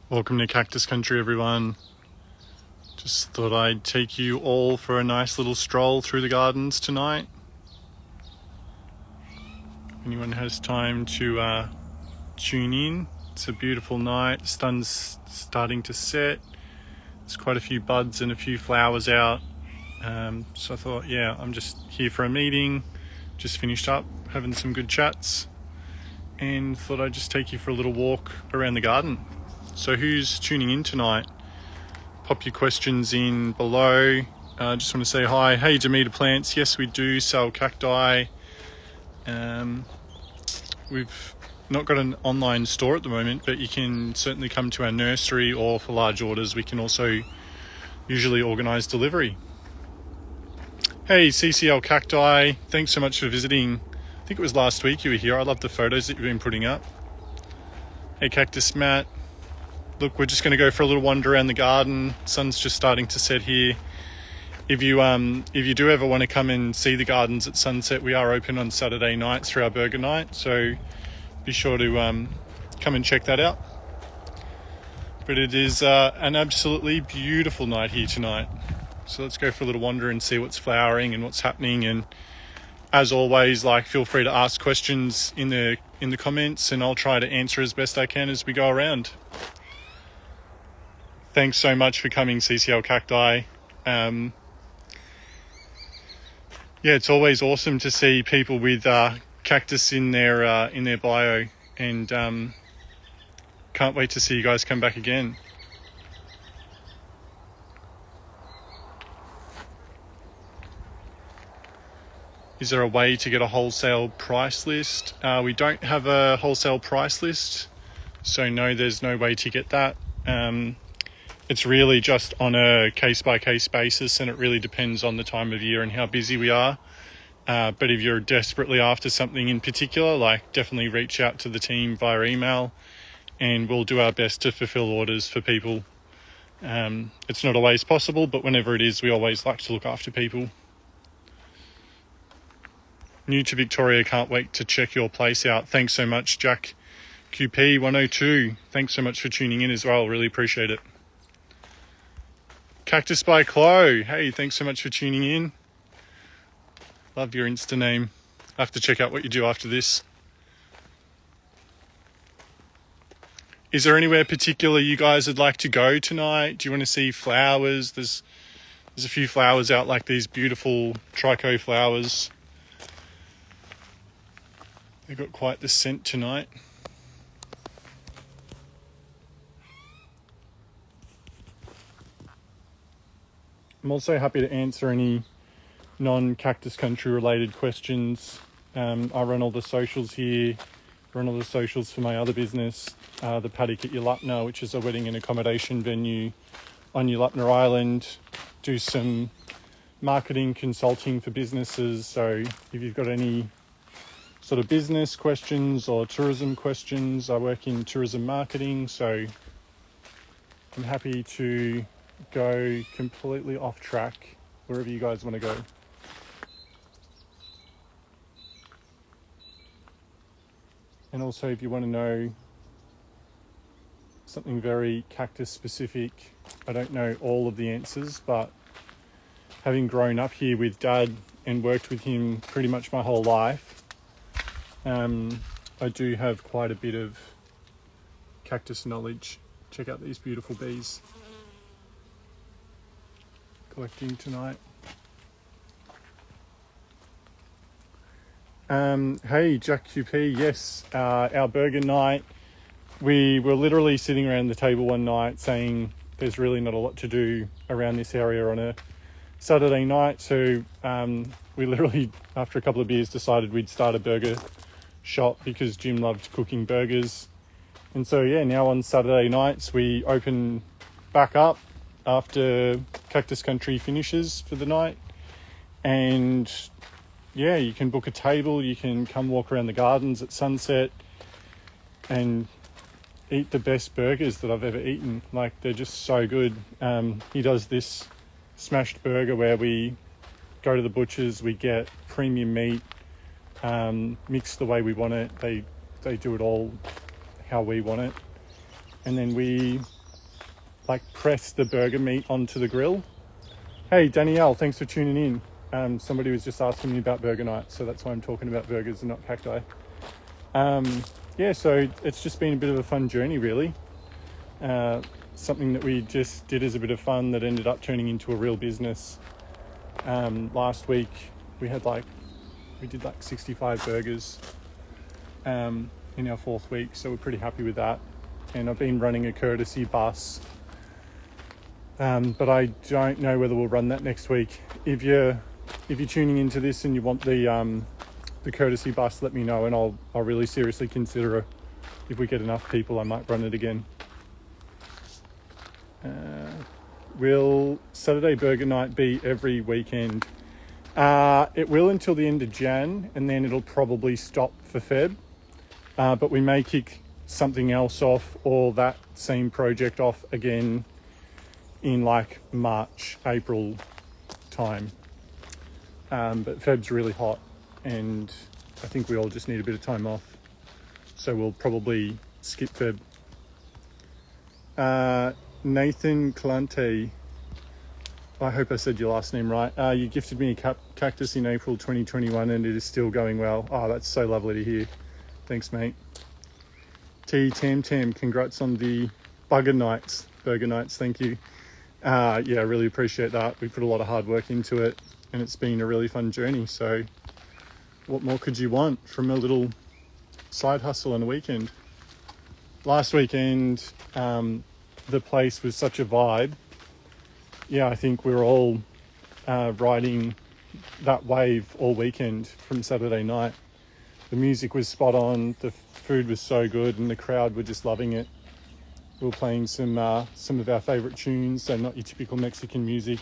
Welcome to Cactus Country, everyone. Just thought I'd take you all for a nice little stroll through the gardens tonight. If anyone has time to tune in, it's a beautiful night. The sun's starting to set. There's quite a few buds and a few flowers out. So I thought, I'm just here for a meeting. Just finished up having some good chats and thought I'd just take you for a little walk around the garden. So who's tuning in tonight? Pop your questions in below. Just want to say hi. Hey, Demeter Plants. Yes, we do sell cacti. We've not got an online store at the moment, but you can certainly come to our nursery, or for large orders, we can also usually organise delivery. Hey, CCL Cacti. Thanks so much for visiting. I think it was last week you were here. I love the photos that you've been putting up. Hey, Cactus Matt. Look, we're just going to go for a little wander around the garden. Sun's just starting to set here. If you do ever want to come and see the gardens at sunset, we are open on Saturday nights for our burger night, so be sure to come and check that out. But it is an absolutely beautiful night here tonight. So let's go for a little wander and see what's flowering and what's happening. And as always, feel free to ask questions in the comments, and I'll try to answer as best I can as we go around. Thanks so much for coming, CCL Cacti. It's always awesome to see people with cactus in their bio, and can't wait to see you guys come back again. Is there a way to get a wholesale price list? We don't have a wholesale price list, so no, there's no way to get that. It's really just on a case-by-case basis, and it really depends on the time of year and how busy we are. But if you're desperately after something in particular, definitely reach out to the team via email, and we'll do our best to fulfill orders for people. It's not always possible, but whenever it is, we always like to look after people. New to Victoria, can't wait to check your place out. Thanks so much, Jack QP102. Thanks so much for tuning in as well. Really appreciate it. Cactus by Chloe. Hey, thanks so much for tuning in. Love your Insta name. I have to check out what you do after this. Is there anywhere particular you guys would like to go tonight? Do you want to see flowers? There's a few flowers out, like these beautiful tricho flowers. They've got quite the scent tonight. I'm also happy to answer any non-Cactus Country related questions. I run all the socials here, run all the socials for my other business, the Paddock at Yulupna, which is a wedding and accommodation venue on Yulupna Island. Do some marketing consulting for businesses, so if you've got any sort of business questions or tourism questions, I work in tourism marketing, so I'm happy to go completely off track wherever you guys want to go. And also, if you want to know something very cactus specific, I don't know all of the answers, but having grown up here with Dad and worked with him pretty much my whole life, I do have quite a bit of cactus knowledge. Check out these beautiful bees collecting tonight. Hey, Jack QP, yes, our burger night, we were literally sitting around the table one night saying there's really not a lot to do around this area on a Saturday night, so we literally, after a couple of beers, decided we'd start a burger shop because Jim loved cooking burgers. And so now on Saturday nights we open back up after Cactus Country finishes for the night, and you can book a table, you can come walk around the gardens at sunset and eat the best burgers that I've ever eaten. They're just so good. He does this smashed burger where we go to the butchers, we get premium meat, mixed the way we want it. They do it all how we want it, and then we like press the burger meat onto the grill. Hey Danielle, thanks for tuning in. Somebody was just asking me about burger night, so that's why I'm talking about burgers and not cacti. Yeah, so it's just been a bit of a fun journey, really. Something that we just did as a bit of fun that ended up turning into a real business. Last week we did like 65 burgers in our 4th week, so we're pretty happy with that. And I've been running a courtesy bus, but I don't know whether we'll run that next week. If you're tuning into this and you want the courtesy bus, let me know, and I'll really seriously consider it. If we get enough people, I might run it again. Will Saturday burger night be every weekend? It will until the end of Jan, and then it'll probably stop for Feb. But we may kick something else off, or that same project off again in like March, April time. But Feb's really hot, and I think we all just need a bit of time off. So we'll probably skip Feb. Nathan Calante, I hope I said your last name right. You gifted me a cactus in April 2021 and it is still going well. Oh, that's so lovely to hear. Thanks, mate. T Tam Tam, congrats on the burger nights. Thank you. Yeah, I really appreciate that. We put a lot of hard work into it and it's been a really fun journey. So what more could you want from a little side hustle on a weekend? Last weekend, the place was such a vibe. Yeah, I think we were all riding that wave all weekend from Saturday night. The music was spot on, the food was so good, and the crowd were just loving it. We were playing some of our favourite tunes, so not your typical Mexican music.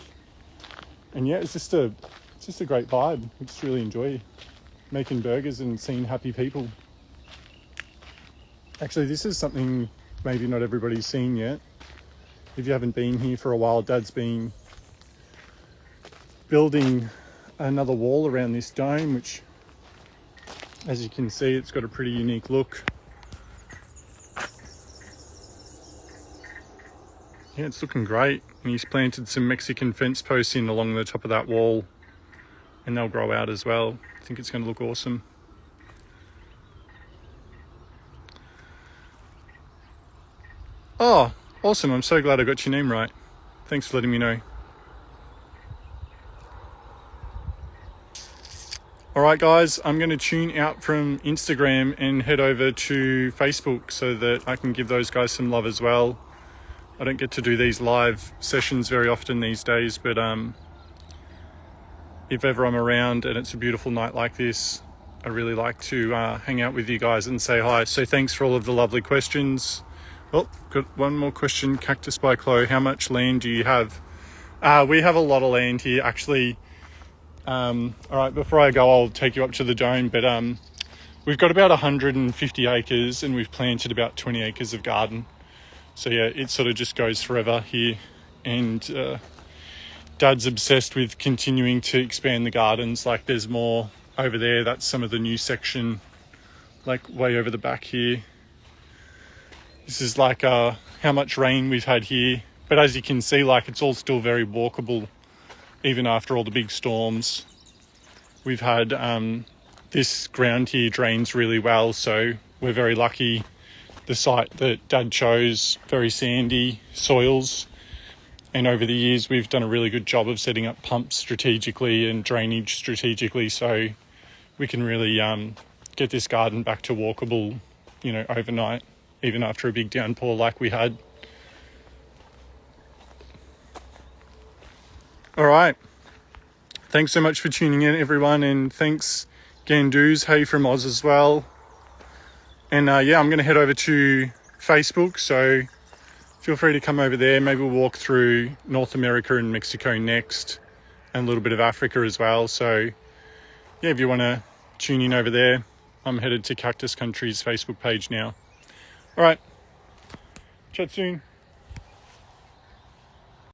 And yeah, it's just a great vibe. I just really enjoy making burgers and seeing happy people. Actually, this is something maybe not everybody's seen yet. If you haven't been here for a while, Dad's been building another wall around this dome, which, as you can see, it's got a pretty unique look. Yeah, it's looking great. And he's planted some Mexican fence posts in along the top of that wall, and they'll grow out as well. I think it's going to look awesome. Oh, awesome. I'm so glad I got your name right. Thanks for letting me know. All right, guys, I'm going to tune out from Instagram and head over to Facebook so that I can give those guys some love as well. I don't get to do these live sessions very often these days, but if ever I'm around and it's a beautiful night like this, I really like to hang out with you guys and say hi. So thanks for all of the lovely questions. Oh, got one more question. Cactus by Chloe. How much land do you have? We have a lot of land here, actually. All right, before I go, I'll take you up to the dome. But we've got about 150 acres and we've planted about 20 acres of garden. So yeah, it sort of just goes forever here. And Dad's obsessed with continuing to expand the gardens. Like there's more over there. That's some of the new section, like way over the back here. This is like how much rain we've had here. But as you can see, like it's all still very walkable, even after all the big storms. We've had this ground here drains really well, so we're very lucky. The site that Dad chose, very sandy soils. And over the years, we've done a really good job of setting up pumps strategically and drainage strategically, so we can really get this garden back to walkable, overnight, even after a big downpour like we had. All right. Thanks so much for tuning in, everyone. And thanks, Gandoos. Hey from Oz as well. And yeah, I'm going to head over to Facebook. So feel free to come over there. Maybe we'll walk through North America and Mexico next, and a little bit of Africa as well. So yeah, if you want to tune in over there, I'm headed to Cactus Country's Facebook page now. All right. Chat soon.